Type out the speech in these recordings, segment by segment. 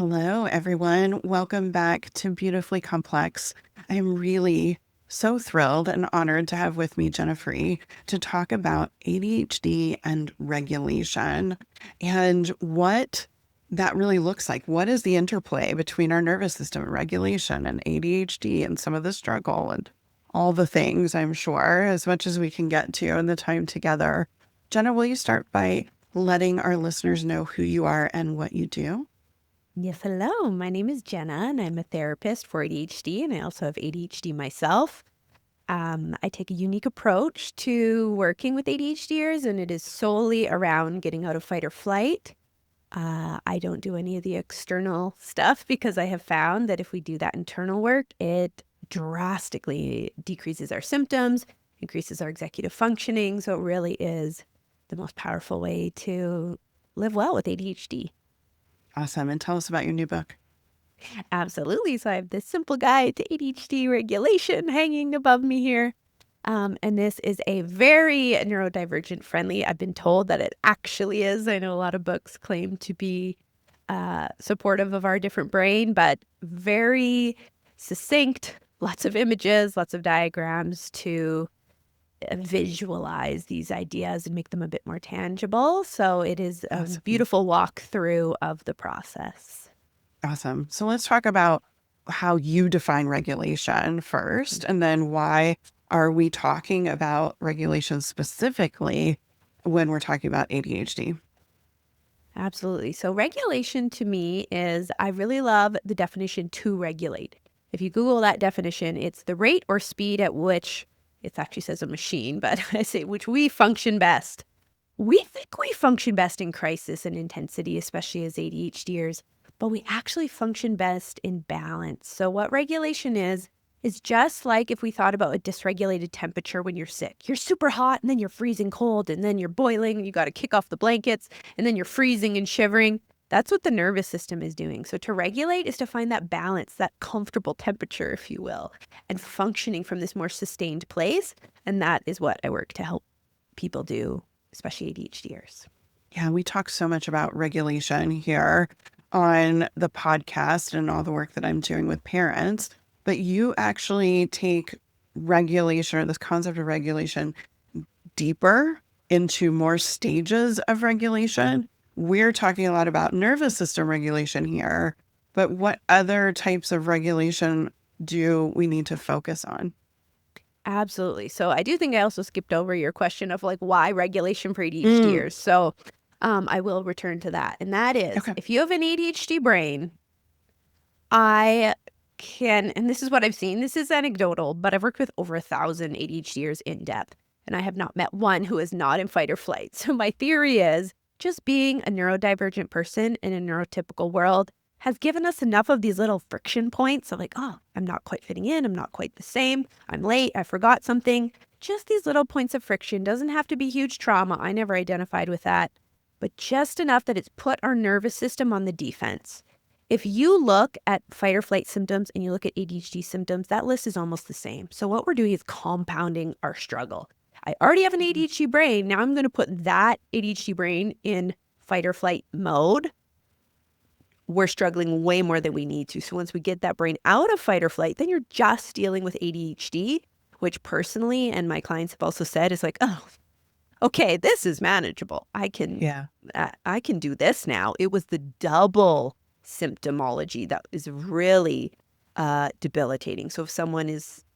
Hello, everyone. Welcome back to Beautifully Complex. I'm really so thrilled and honored to have with me Jenna to talk about ADHD and regulation and what that really looks like. What is the interplay between our nervous system and regulation and ADHD and some of the struggle and all the things, I'm sure, as much as we can get to in the time together. Jenna, will you start by letting our listeners know who you are and what you do? Yes, hello. My name is Jenna, and I'm a therapist for ADHD, and I also have ADHD myself. I take a unique approach to working with ADHDers, and it is solely around getting out of fight or flight. I don't do any of the external stuff because I have found that if we do that internal work, it drastically decreases our symptoms, increases our executive functioning. So it really is the most powerful way to live well with ADHD. Awesome. And tell us about your new book. Absolutely. So I have this simple guide to ADHD regulation hanging above me here. And this is a very neurodivergent friendly. I've been told that it actually is. I know a lot of books claim to be supportive of our different brain, but very succinct, lots of images, lots of diagrams to visualize these ideas and make them a bit more tangible. So it is a Awesome. beautiful walkthrough of the process. Awesome. So let's talk about how you define regulation first, and then why are we talking about regulation specifically when we're talking about ADHD? Absolutely. So regulation to me is, I really love the definition to regulate. If you Google that definition, it's the rate or speed at which, it actually says a machine, but I say which we function best. We think we function best in crisis and intensity, especially as ADHDers, but we actually function best in balance. So what regulation is just like if we thought about a dysregulated temperature when you're sick. You're super hot and then you're freezing cold and then you're boiling and you got to kick off the blankets and then you're freezing and shivering. That's what the nervous system is doing. So to regulate is to find that balance, that comfortable temperature, if you will, and functioning from this more sustained place. And that is what I work to help people do, especially ADHDers. Yeah, we talk so much about regulation here on the podcast and all the work that I'm doing with parents, but you actually take regulation or this concept of regulation deeper into more stages of regulation. We're talking a lot about nervous system regulation here, but what other types of regulation do we need to focus on? Absolutely. So I do think I also skipped over your question of like why regulation for Mm, ADHDers. So I will return to that. And that is okay. if you have an ADHD brain, I can, and this is what I've seen, this is anecdotal, but I've worked with over 1,000 ADHDers in depth, and I have not met one who is not in fight or flight. So my theory is just being a neurodivergent person in a neurotypical world has given us enough of these little friction points of like, oh, I'm not quite fitting in. I'm not quite the same. I'm late. I forgot something. Just these little points of friction. Doesn't have to be huge trauma. I never identified with that, but just enough that it's put our nervous system on the defense. If you look at fight or flight symptoms and you look at ADHD symptoms, that list is almost the same. So what we're doing is compounding our struggle. I already have an Mhm. ADHD brain. Now I'm going to put that ADHD brain in fight or flight mode. We're struggling way more than we need to. So once we get that brain out of fight or flight, then you're just dealing with ADHD, which personally, and my clients have also said, is like, oh, okay, this is manageable. Yeah. I can do this now. It was the double symptomology that is really debilitating. So if someone is,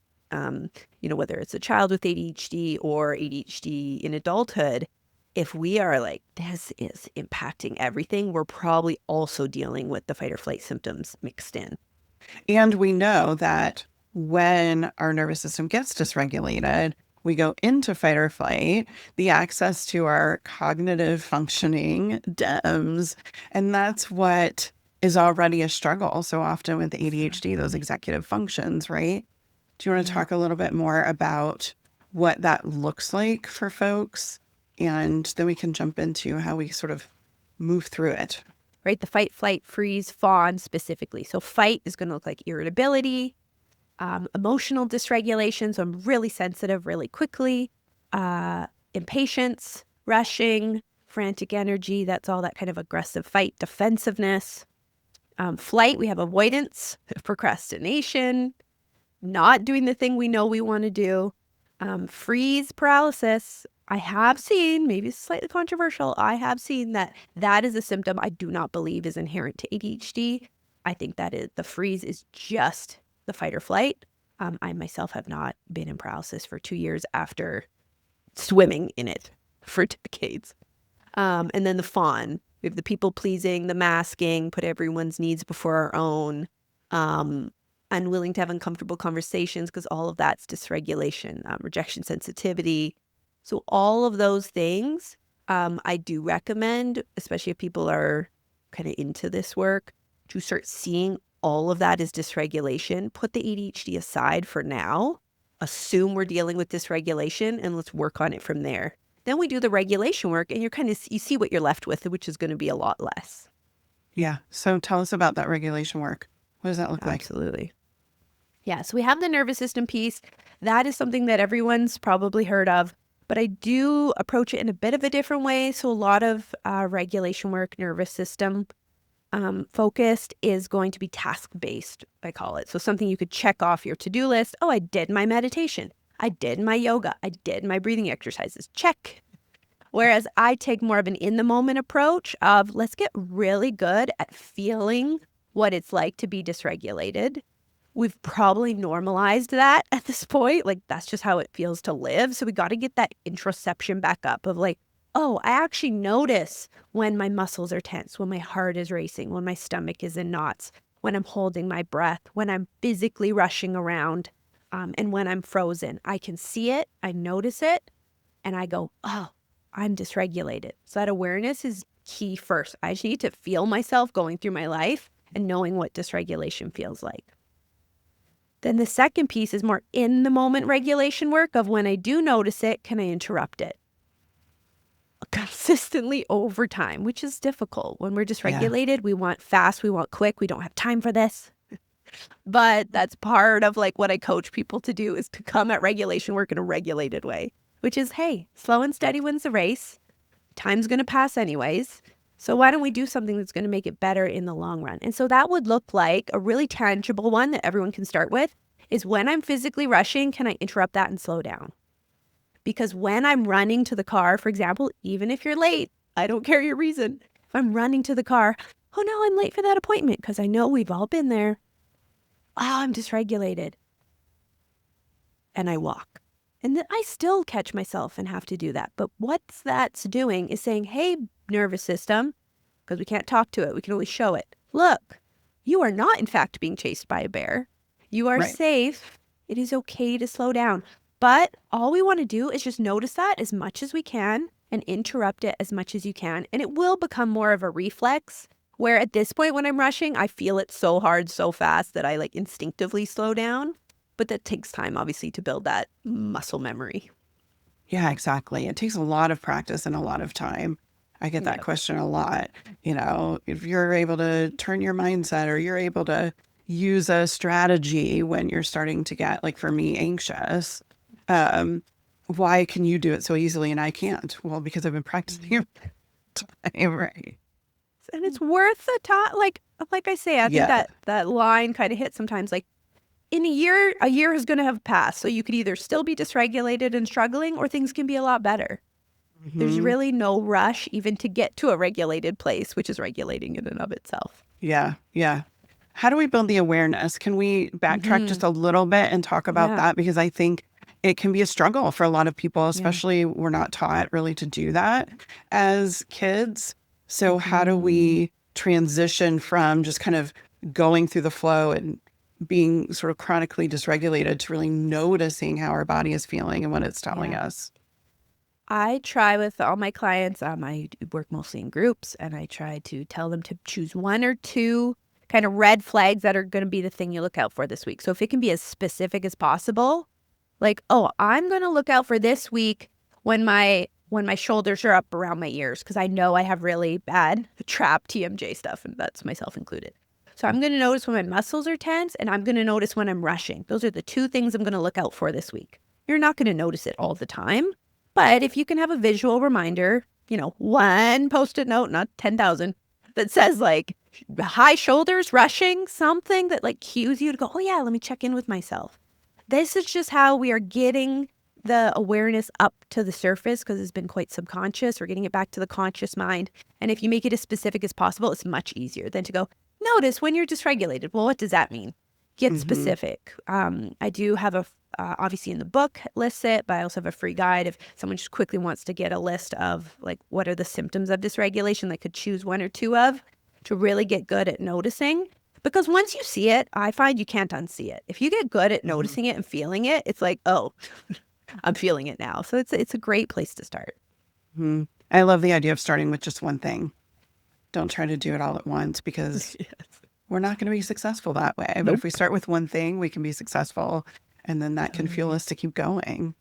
whether it's a child with ADHD or ADHD in adulthood, if we are like, this is impacting everything, we're probably also dealing with the fight or flight symptoms mixed in. And we know that when our nervous system gets dysregulated, we go into fight or flight, the access to our cognitive functioning dims. And that's what is already a struggle so often with ADHD, those executive functions, right? Do you want to Yeah. talk a little bit more about what that looks like for folks? And then we can jump into how we sort of move through it. Right? The fight, flight, freeze, fawn specifically. So fight is going to look like irritability, emotional dysregulation. So I'm really sensitive really quickly, impatience, rushing, frantic energy. That's all that kind of aggressive fight, defensiveness. Flight, we have avoidance, procrastination, not doing the thing we know we want to do. Freeze, paralysis. I have seen, maybe it's slightly controversial, I have seen that is a symptom I do not believe is inherent to ADHD. I think that the freeze is just the fight or flight. I myself have not been in paralysis for 2 years after swimming in it for decades. And then the fawn. We have the people pleasing, the masking, put everyone's needs before our own, unwilling to have uncomfortable conversations because all of that's dysregulation, rejection sensitivity. So all of those things, I do recommend, especially if people are kind of into this work, to start seeing all of that as dysregulation. Put the ADHD aside for now. Assume we're dealing with dysregulation and let's work on it from there. Then we do the regulation work and you see what you're left with, which is going to be a lot less. Yeah. So tell us about that regulation work. What does that look like? Absolutely. Yeah. So we have the nervous system piece. That is something that everyone's probably heard of, but I do approach it in a bit of a different way. So a lot of regulation work, nervous system focused, is going to be task-based, I call it. So something you could check off your to-do list. Oh, I did my meditation. I did my yoga. I did my breathing exercises. Check. Whereas I take more of an in-the-moment approach of let's get really good at feeling what it's like to be dysregulated. We've probably normalized that at this point. Like, that's just how it feels to live. So we got to get that introspection back up of like, oh, I actually notice when my muscles are tense, when my heart is racing, when my stomach is in knots, when I'm holding my breath, when I'm physically rushing around, and when I'm frozen. I can see it, I notice it, and I go, oh, I'm dysregulated. So that awareness is key first. I just need to feel myself going through my life and knowing what dysregulation feels like. Then the second piece is more in the moment regulation work of when I do notice it, can I interrupt it? Consistently over time, which is difficult. When we're dysregulated, we want fast, we want quick, we don't have time for this. But that's part of like what I coach people to do, is to come at regulation work in a regulated way, which is, hey, slow and steady wins the race. Time's going to pass anyways. So why don't we do something that's going to make it better in the long run? And so that would look like a really tangible one that everyone can start with is when I'm physically rushing, can I interrupt that and slow down? Because when I'm running to the car, for example, even if you're late, I don't care your reason. If I'm running to the car, oh no, I'm late for that appointment because I know we've all been there. Oh, I'm dysregulated. And I walk. And then I still catch myself and have to do that. But what that's doing is saying, hey, nervous system, because we can't talk to it, we can only show it. Look, you are not, in fact, being chased by a bear. You are safe. It is okay to slow down. But all we want to do is just notice that as much as we can and interrupt it as much as you can. And it will become more of a reflex where at this point when I'm rushing, I feel it so hard, so fast that I like instinctively slow down. But that takes time, obviously, to build that muscle memory. Yeah, exactly. It takes a lot of practice and a lot of time. I get that question a lot. You know, if you're able to turn your mindset or you're able to use a strategy when you're starting to get, like for me, anxious, why can you do it so easily and I can't? Well, because I've been practicing time, right? And it's worth the time. Like I say, I think that line kind of hits sometimes. Like in a year is going to have passed. So you could either still be dysregulated and struggling, or things can be a lot better. Mm-hmm. There's really no rush even to get to a regulated place, which is regulating in and of itself. Yeah. Yeah. How do we build the awareness? Can we backtrack just a little bit and talk about that? Because I think it can be a struggle for a lot of people, especially we're not taught really to do that as kids. So how do we transition from just kind of going through the flow and being sort of chronically dysregulated to really noticing how our body is feeling and what it's telling us? I try with all my clients, I work mostly in groups, and I try to tell them to choose one or two kind of red flags that are going to be the thing you look out for this week. So if it can be as specific as possible, like, oh, I'm going to look out for this week when my shoulders are up around my ears, because I know I have really bad trap TMJ stuff, and that's myself included. So I'm going to notice when my muscles are tense, and I'm going to notice when I'm rushing. Those are the two things I'm going to look out for this week. You're not going to notice it all the time, but if you can have a visual reminder, one Post-it note, not 10,000, that says like, high shoulders, rushing, something that like cues you to go, oh yeah, let me check in with myself. This is just how we are getting the awareness up to the surface because it's been quite subconscious. We're getting it back to the conscious mind. And if you make it as specific as possible, it's much easier than to go, notice when you're dysregulated. Well, what does that mean? Get specific. I do have obviously in the book lists it, but I also have a free guide if someone just quickly wants to get a list of like what are the symptoms of dysregulation they could choose one or two of to really get good at noticing. Because once you see it, I find you can't unsee it. If you get good at noticing it and feeling it, it's like, oh, I'm feeling it now. So it's a great place to start. I love the idea of starting with just one thing. Don't try to do it all at once because we're not going to be successful that way. But if we start with one thing, we can be successful. And then that can fuel us to keep going.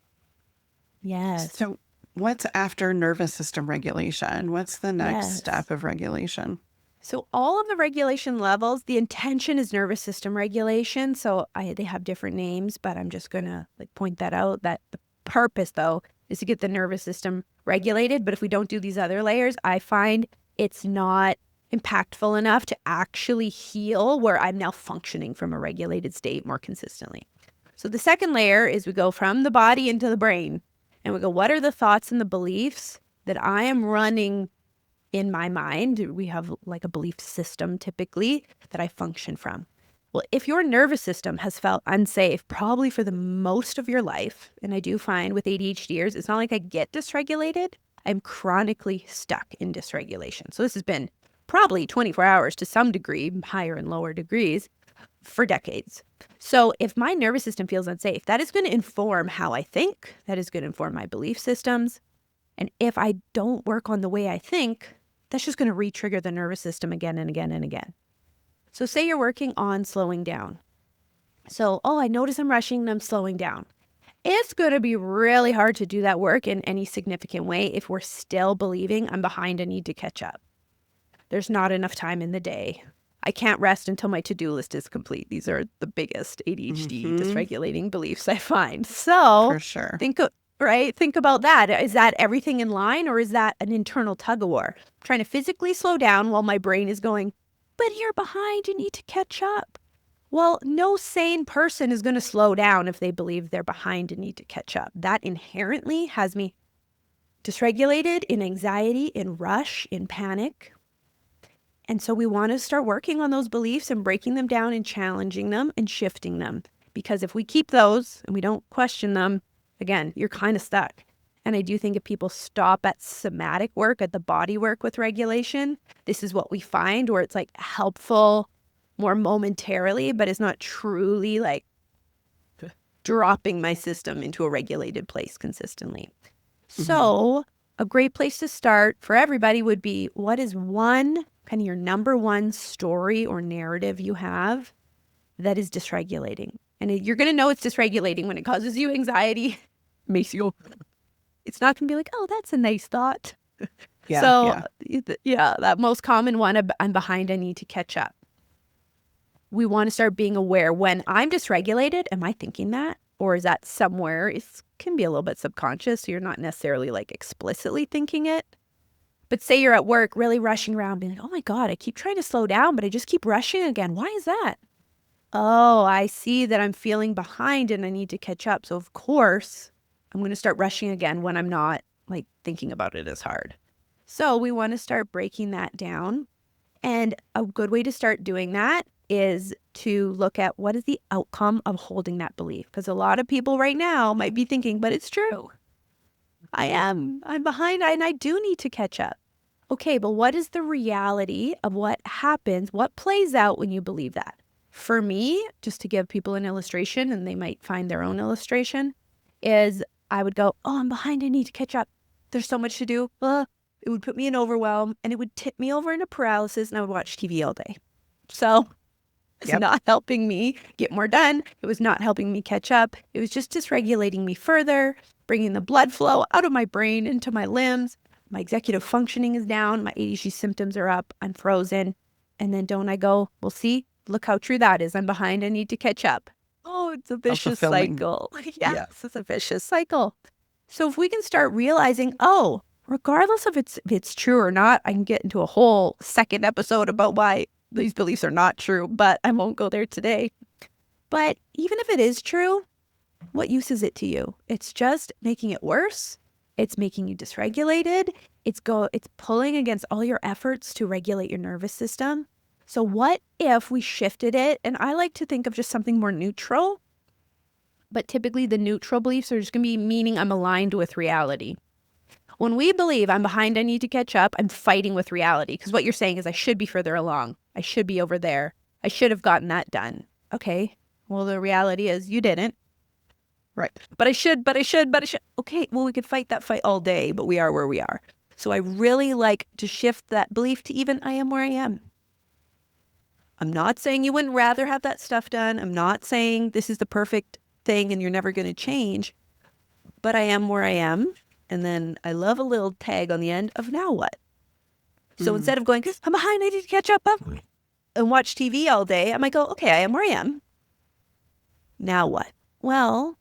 Yes. So what's after nervous system regulation? What's the next step of regulation? So all of the regulation levels, the intention is nervous system regulation. So they have different names, but I'm just going to like point that out, that the purpose though is to get the nervous system regulated. But if we don't do these other layers, I find it's not impactful enough to actually heal where I'm now functioning from a regulated state more consistently. So the second layer is we go from the body into the brain and we go, what are the thoughts and the beliefs that I am running in my mind? We have like a belief system typically that I function from. Well, if your nervous system has felt unsafe, probably for the most of your life, and I do find with ADHDers, it's not like I get dysregulated. I'm chronically stuck in dysregulation. So this has been probably 24 hours to some degree, higher and lower degrees, for decades. So if my nervous system feels unsafe, that is going to inform how I think. That is going to inform my belief systems. And if I don't work on the way I think, that's just going to re-trigger the nervous system again and again and again. So say you're working on slowing down. So, I notice I'm rushing and I'm slowing down. It's going to be really hard to do that work in any significant way if we're still believing I'm behind and need to catch up. There's not enough time in the day. I can't rest until my to-do list is complete. These are the biggest ADHD dysregulating beliefs I find. So for sure. Think about that. Is that everything in line or is that an internal tug of war? I'm trying to physically slow down while my brain is going, but you're behind, you need to catch up. Well, no sane person is going to slow down if they believe they're behind and need to catch up. That inherently has me dysregulated, in anxiety, in rush, in panic. And so we want to start working on those beliefs and breaking them down and challenging them and shifting them. Because if we keep those and we don't question them, again, you're kind of stuck. And I do think if people stop at somatic work, at the body work with regulation, this is what we find where it's like helpful more momentarily, but it's not truly like dropping my system into a regulated place consistently. So a great place to start for everybody would be, what is one kind of your number one story or narrative you have that is dysregulating? And you're going to know it's dysregulating when it causes you anxiety, makes you go, it's not going to be like, oh, that's a nice thought. That most common one, I'm behind, I need to catch up. We want to start being aware when I'm dysregulated, am I thinking that? Or is that somewhere, it can be a little bit subconscious, so you're not necessarily like explicitly thinking it. But say you're at work really rushing around being like, oh my God, I keep trying to slow down, but I just keep rushing again. Why is that? Oh, I see that I'm feeling behind and I need to catch up. So of course, I'm going to start rushing again when I'm not like thinking about it as hard. So we want to start breaking that down. And a good way to start doing that is to look at what is the outcome of holding that belief. Because a lot of people right now might be thinking, but it's true. I'm behind and I do need to catch up. Okay, but what is the reality of what happens, what plays out when you believe that? For me, just to give people an illustration, and they might find their own illustration, is I would go, oh, I'm behind, I need to catch up. There's so much to do. It would put me in overwhelm and it would tip me over into paralysis and I would watch TV all day. So it's not helping me get more done. It was not helping me catch up. It was just dysregulating me further, bringing the blood flow out of my brain into my limbs. My executive functioning is down. My ADHD symptoms are up. I'm frozen. And then don't I go, well, see, look how true that is. I'm behind. I need to catch up. Oh, it's a vicious cycle. Yes, it's a vicious cycle. So if we can start realizing, regardless of if it's true or not, I can get into a whole second episode about why these beliefs are not true, but I won't go there today. But even if it is true, what use is it to you? It's just making it worse. It's making you dysregulated. It's pulling against all your efforts to regulate your nervous system. So what if we shifted it? And I like to think of just something more neutral. But typically the neutral beliefs are just going to be meaning I'm aligned with reality. When we believe I'm behind, I need to catch up, I'm fighting with reality. Because what you're saying is I should be further along. I should be over there. I should have gotten that done. Okay. Well, the reality is you didn't. Right. But I should. Okay, well, we could fight that fight all day, but we are where we are. So I really like to shift that belief to even I am where I am. I'm not saying you wouldn't rather have that stuff done. I'm not saying this is the perfect thing and you're never going to change, but I am where I am. And then I love a little tag on the end of now what? So instead of going, I'm behind, I need to catch up and watch TV all day, I might go, okay, I am where I am. Now what? Well,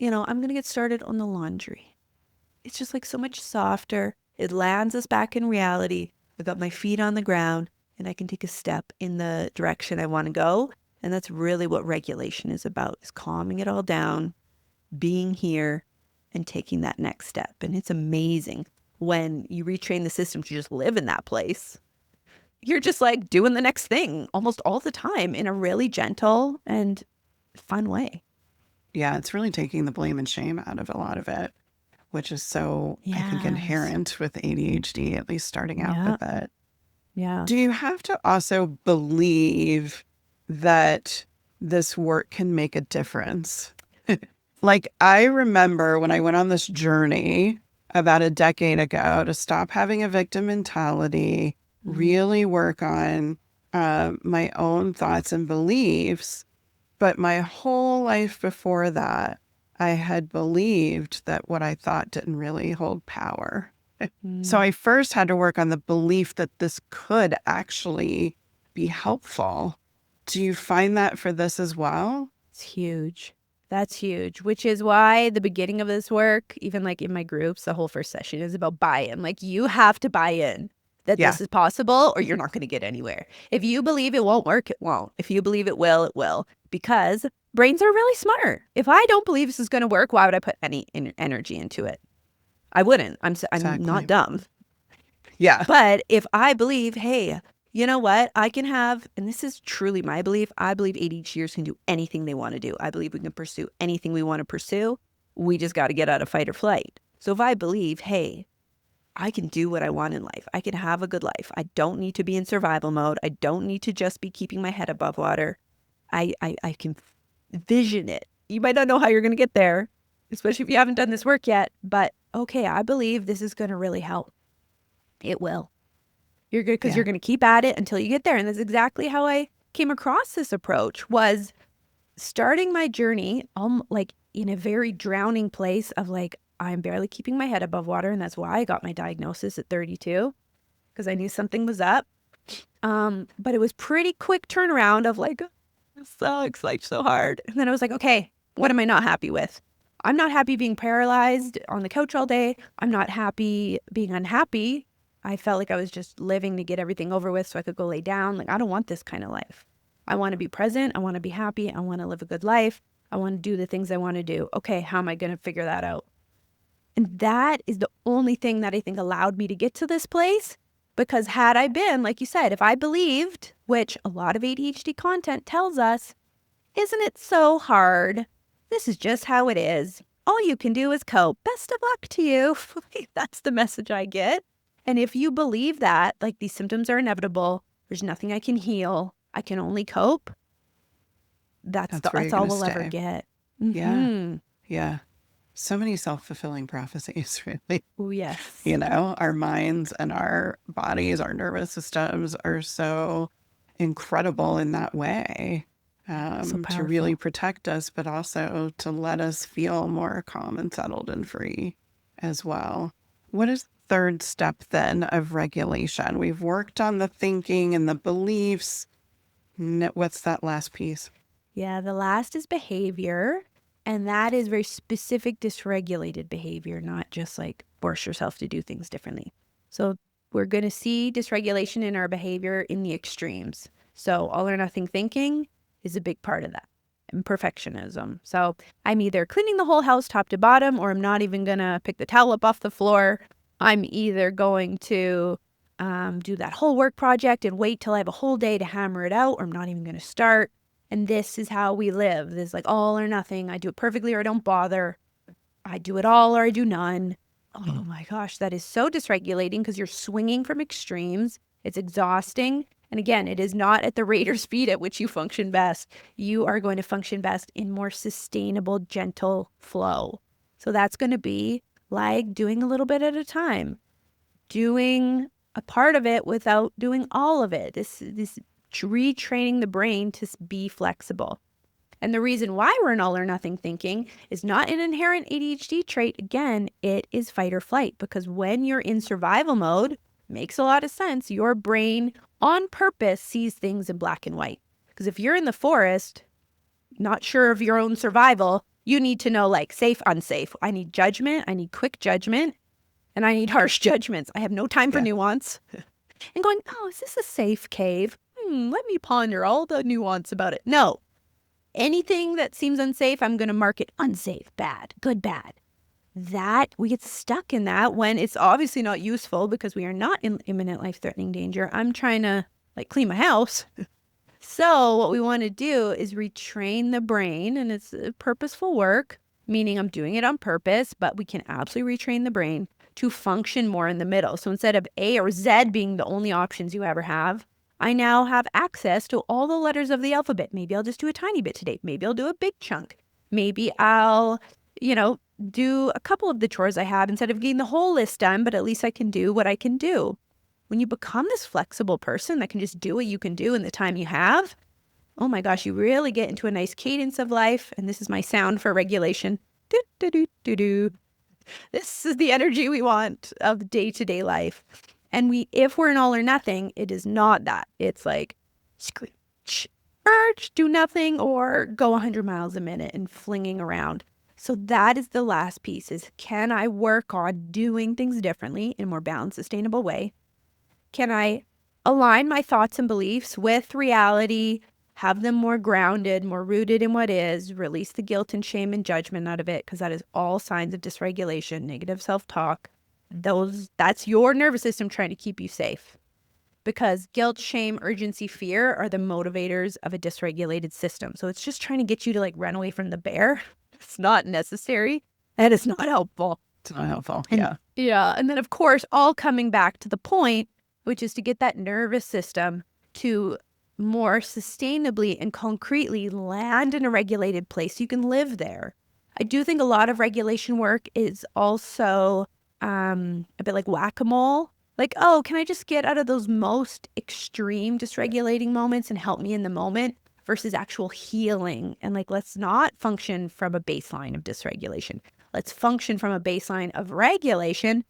I'm going to get started on the laundry. It's just like so much softer. It lands us back in reality. I've got my feet on the ground and I can take a step in the direction I want to go. And that's really what regulation is about, is calming it all down, being here and taking that next step. And it's amazing when you retrain the system to just live in that place. You're just like doing the next thing almost all the time in a really gentle and fun way. Yeah, it's really taking the blame and shame out of a lot of it, which is so, I think, inherent with ADHD, at least starting out with it. Yeah. Do you have to also believe that this work can make a difference? Like, I remember when I went on this journey about a decade ago to stop having a victim mentality, really work on my own thoughts and beliefs. But my whole life before that, I had believed that what I thought didn't really hold power. So I first had to work on the belief that this could actually be helpful. Do you find that for this as well? It's huge. That's huge, which is why the beginning of this work, even like in my groups, the whole first session is about buy-in. Like you have to buy in that this is possible or you're not going to get anywhere. If you believe it won't work, it won't. If you believe it will, it will. Because brains are really smart. If I don't believe this is going to work, why would I put any energy into it? I wouldn't. I'm not dumb. Yeah. But if I believe, hey, you know what? I can have, and this is truly my belief, I believe ADHDers can do anything they want to do. I believe we can pursue anything we want to pursue. We just got to get out of fight or flight. So if I believe, hey, I can do what I want in life. I can have a good life. I don't need to be in survival mode. I don't need to just be keeping my head above water. I can vision it. You might not know how you're going to get there, especially if you haven't done this work yet. But okay, I believe this is going to really help. It will. You're good because you're going to keep at it until you get there. And that's exactly how I came across this approach, was starting my journey like in a very drowning place of like, I'm barely keeping my head above water. And that's why I got my diagnosis at 32, because I knew something was up. But it was pretty quick turnaround of like, this sucks, life's so hard. And then I was like, okay, what am I not happy with? I'm not happy being paralyzed on the couch all day. I'm not happy being unhappy. I felt like I was just living to get everything over with so I could go lay down. Like, I don't want this kind of life. I want to be present. I want to be happy. I want to live a good life. I want to do the things I want to do. Okay, how am I going to figure that out? And that is the only thing that I think allowed me to get to this place. Because had I been, like you said, if I believed, which a lot of ADHD content tells us, isn't it so hard? This is just how it is. All you can do is cope. Best of luck to you. That's the message I get. And if you believe that, like these symptoms are inevitable, there's nothing I can heal, I can only cope, that's all we'll ever get. Yeah. Yeah. So many self-fulfilling prophecies, really. Oh, yes. Our minds and our bodies, our nervous systems are so incredible in that way, to really protect us, but also to let us feel more calm and settled and free as well. What is the third step then of regulation? We've worked on the thinking and the beliefs. What's that last piece? Yeah, the last is behavior. And that is very specific dysregulated behavior, not just like force yourself to do things differently. So we're going to see dysregulation in our behavior in the extremes. So all or nothing thinking is a big part of that. And perfectionism. So I'm either cleaning the whole house top to bottom, or I'm not even going to pick the towel up off the floor. I'm either going to do that whole work project and wait till I have a whole day to hammer it out, or I'm not even going to start. And this is how we live. This is like all or nothing. I do it perfectly or I don't bother. I do it all or I do none. Oh my gosh, that is so dysregulating because you're swinging from extremes. It's exhausting. And again, it is not at the rate or speed at which you function best. You are going to function best in more sustainable, gentle flow. So that's going to be like doing a little bit at a time, doing a part of it without doing all of it. This retraining the brain to be flexible. And the reason why we're in all or nothing thinking is not an inherent ADHD trait. Again, it is fight or flight, because when you're in survival mode, makes a lot of sense. Your brain on purpose sees things in black and white. Because if you're in the forest, not sure of your own survival, you need to know like safe, unsafe. I need judgment. I need quick judgment. And I need harsh judgments. I have no time for nuance. And going, oh, is this a safe cave? Let me ponder all the nuance about it. No. Anything that seems unsafe, I'm going to mark it unsafe, bad, good, bad. That we get stuck in that when it's obviously not useful because we are not in imminent life-threatening danger. I'm trying to like clean my house. So what we want to do is retrain the brain, and it's purposeful work, meaning I'm doing it on purpose, but we can absolutely retrain the brain to function more in the middle. So instead of A or Z being the only options you ever have, I now have access to all the letters of the alphabet. Maybe I'll just do a tiny bit today. Maybe I'll do a big chunk. Maybe I'll, do a couple of the chores I have instead of getting the whole list done, but at least I can do what I can do. When you become this flexible person that can just do what you can do in the time you have, oh my gosh, you really get into a nice cadence of life. And this is my sound for regulation. Do, do, do, do, do. This is the energy we want of day-to-day life. And if we're in all or nothing, it is not that. It's like, urge, do nothing, or go 100 miles a minute and flinging around. So that is the last piece, is can I work on doing things differently in a more balanced, sustainable way? Can I align my thoughts and beliefs with reality, have them more grounded, more rooted in what is, release the guilt and shame and judgment out of it, because that is all signs of dysregulation, negative self-talk. That's your nervous system trying to keep you safe, because guilt, shame, urgency, fear are the motivators of a dysregulated system. So it's just trying to get you to like run away from the bear. It's not necessary, and it's not helpful. It's not helpful. Yeah. And then of course, all coming back to the point, which is to get that nervous system to more sustainably and concretely land in a regulated place. You can live there. I do think a lot of regulation work is also a bit like whack-a-mole. Like, oh, can I just get out of those most extreme dysregulating moments and help me in the moment, versus actual healing. And like, let's not function from a baseline of dysregulation. Let's function from a baseline of regulation,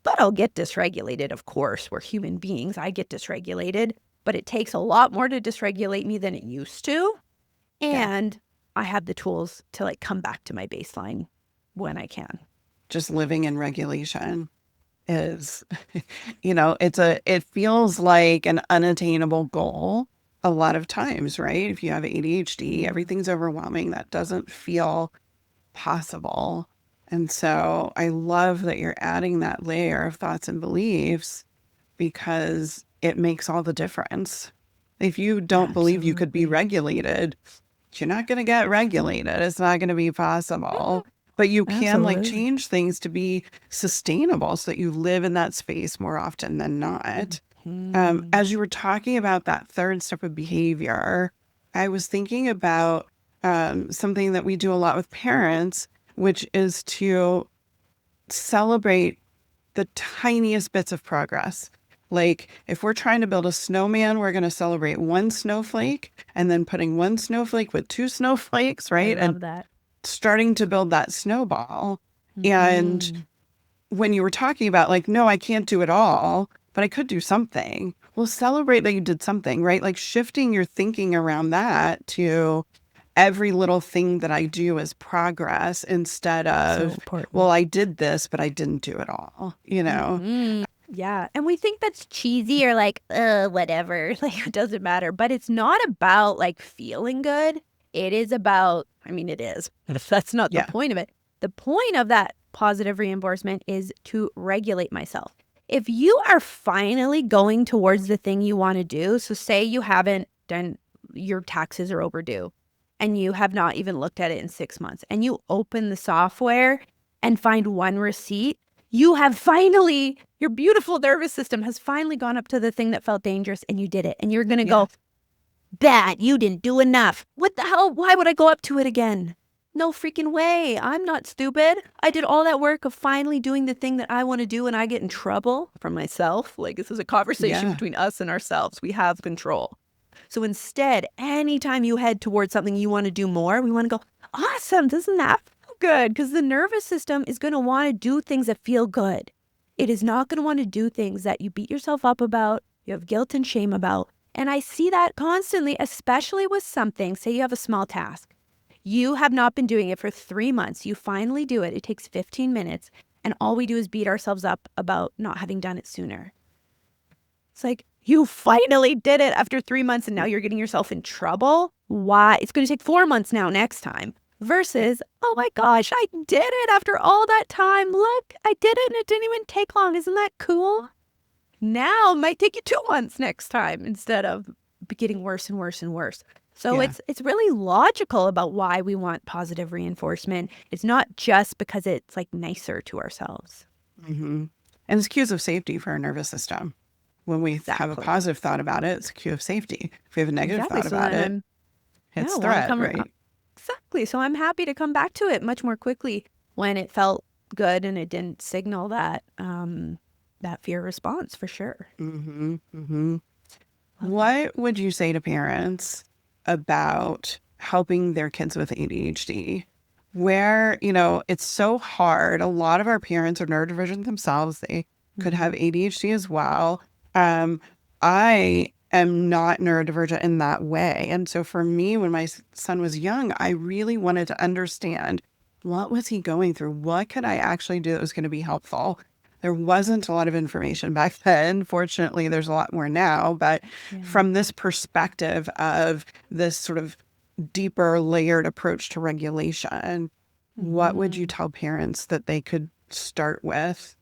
but I'll get dysregulated. Of course, we're human beings. I get dysregulated, but it takes a lot more to dysregulate me than it used to. And I have the tools to like come back to my baseline when I can. Just living in regulation is, it feels like an unattainable goal a lot of times, right? If you have ADHD, everything's overwhelming. That doesn't feel possible. And so I love that you're adding that layer of thoughts and beliefs, because it makes all the difference. If you don't believe you could be regulated, you're not going to get regulated. It's not going to be possible. But you can like change things to be sustainable so that you live in that space more often than not. As you were talking about that third step of behavior, I was thinking about something that we do a lot with parents, which is to celebrate the tiniest bits of progress. Like if we're trying to build a snowman, we're going to celebrate one snowflake and then putting one snowflake with two snowflakes, right? I love that. Starting to build that snowball. And when you were talking about like, no, I can't do it all, but I could do something. Well, celebrate that you did something, right? Like shifting your thinking around that to every little thing that I do is progress, instead of, well, I did this, but I didn't do it all, Yeah. And we think that's cheesy or like, whatever. Like, it doesn't matter. But it's not about like feeling good. It is about, I mean, it is. That's not the Yeah. point of it. The point of that positive reinforcement is to regulate myself. If you are finally going towards the thing you want to do, so say you haven't done, your taxes are overdue and you have not even looked at it in 6 months, and you open the software and find one receipt, you have finally, your beautiful nervous system has finally gone up to the thing that felt dangerous and you did it. And you're going to go, bad, you didn't do enough. What the hell? Why would I go up to it again? No freaking way. I'm not stupid. I did all that work of finally doing the thing that I want to do, and I get in trouble from myself. Like, this is a conversation Yeah. between us and ourselves. We have control. So instead, anytime you head towards something you want to do more, we want to go, awesome, doesn't that feel good? Because the nervous system is going to want to do things that feel good. It is not going to want to do things that you beat yourself up about, you have guilt and shame about. And I see that constantly, especially with something, say you have a small task. You have not been doing it for 3 months. You finally do it. It takes 15 minutes. And all we do is beat ourselves up about not having done it sooner. It's like, you finally did it after 3 months and now you're getting yourself in trouble. Why? It's going to take 4 months now next time. Versus, oh my gosh, I did it after all that time. Look, I did it and it didn't even take long. Isn't that cool? Now it might take you 2 months next time instead of getting worse and worse and worse. So Yeah. it's really logical about why we want positive reinforcement. It's not just because it's like nicer to ourselves. And it's cues of safety for our nervous system. When we have a Exactly. positive thought about it, it's a cue of safety. If we have a negative Exactly. thought So about then it, it's wanna threat, come right? exactly. So I'm happy to come back to it much more quickly when it felt good and it didn't signal that that fear response for sure. What would you say to parents about helping their kids with ADHD? Where, it's so hard. A lot of our parents are neurodivergent themselves. They could have ADHD as well. I am not neurodivergent in that way. And so for me, when my son was young, I really wanted to understand, what was he going through? What could I actually do that was going to be helpful? There wasn't a lot of information back then. Fortunately, there's a lot more now. But from this perspective of this sort of deeper layered approach to regulation, what would you tell parents that they could start with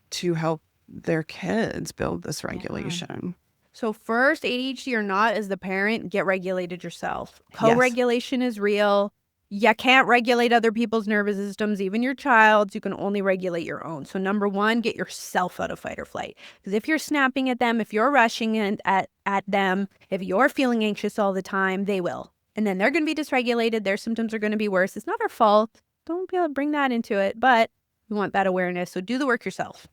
to help their kids build this regulation? So first, ADHD or not, as the parent, get regulated yourself. Yes. Co-regulation is real. You can't regulate other people's nervous systems, even your child's. You can only regulate your own. So number one, get yourself out of fight or flight. Because if you're snapping at them, if you're rushing at them, if you're feeling anxious all the time, they will. And then they're going to be dysregulated. Their symptoms are going to be worse. It's not our fault. Don't be able to bring that into it. But we want that awareness. So do the work yourself.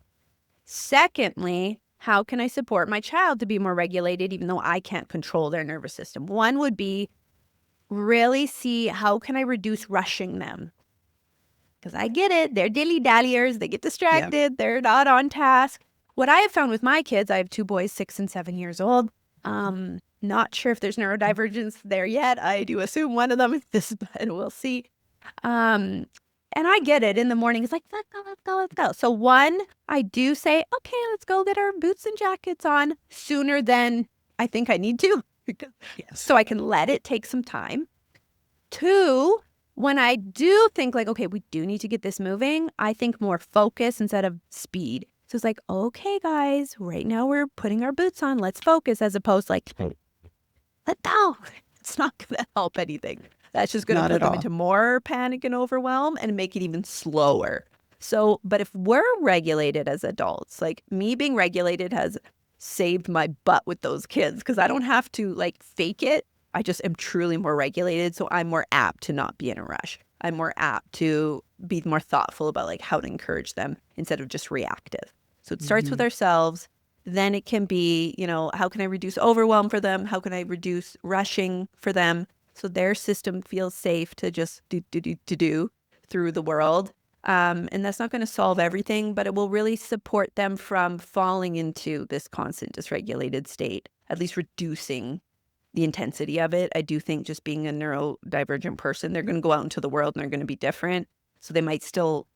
Secondly, how can I support my child to be more regulated, even though I can't control their nervous system? One would be really see, how can I reduce rushing them? Because I get it. They're dilly-dalliers. They get distracted. They're not on task. What I have found with my kids, I have 2 boys, 6 and 7 years old. Not sure if there's neurodivergence there yet. I do assume one of them is this, but we'll see. And I get it. In the morning, it's like, let's go, let's go, let's go. So one, I do say, okay, let's go get our boots and jackets on sooner than I think I need to. So I can let it take some time. 2, when I do think like, okay, we do need to get this moving, I think more focus instead of speed. So it's like, okay, guys, right now we're putting our boots on. Let's focus, as opposed to like, let go. It's not going to help anything. That's just going to put them into more panic and overwhelm and make it even slower. So, but if we're regulated as adults, like me being regulated has saved my butt with those kids because I don't have to like fake it. I just am truly more regulated. So I'm more apt to not be in a rush. I'm more apt to be more thoughtful about like how to encourage them instead of just reactive. So it starts with ourselves. Then it can be, how can I reduce overwhelm for them? How can I reduce rushing for them so their system feels safe to just do through the world? And that's not going to solve everything, but it will really support them from falling into this constant dysregulated state, at least reducing the intensity of it. I do think just being a neurodivergent person, they're going to go out into the world and they're going to be different. So they might still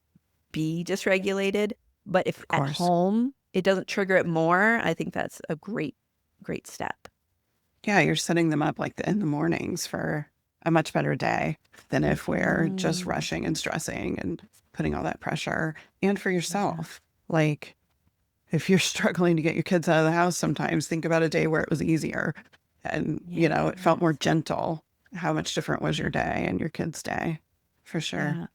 be dysregulated, but if at home it doesn't trigger it more, I think that's a great, great step. Yeah, you're setting them up like in the mornings for a much better day than if we're just Mm, rushing and stressing and putting all that pressure. And for yeah. yourself, like if you're struggling to get your kids out of the house sometimes, think about a day where it was easier and, it felt more Yes. gentle. How much different was your day and your kids' day? For sure. Yeah.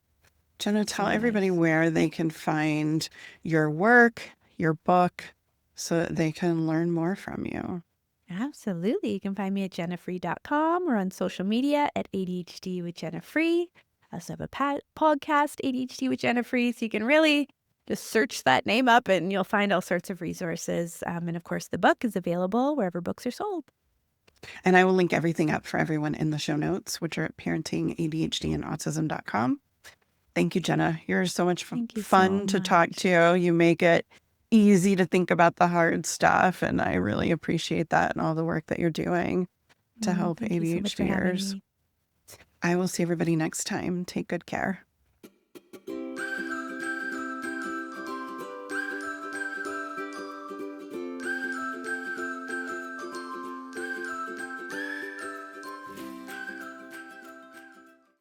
Jenna, So tell everybody nice. where they can find your work, your book, so that they can learn more from you. Absolutely. You can find me at jennafree.com or on social media at ADHD with Jenna Free. I also have a podcast, ADHD with Jenna Free. So you can really just search that name up and you'll find all sorts of resources. And of course, the book is available wherever books are sold. And I will link everything up for everyone in the show notes, which are at parentingadhdandautism.com. Thank you, Jenna. You're so much Thank you so fun to talk much. to. You make it easy to think about the hard stuff. And I really appreciate that and all the work that you're doing to help Thank you so much for having ADHDers. me. I will see everybody next time. Take good care.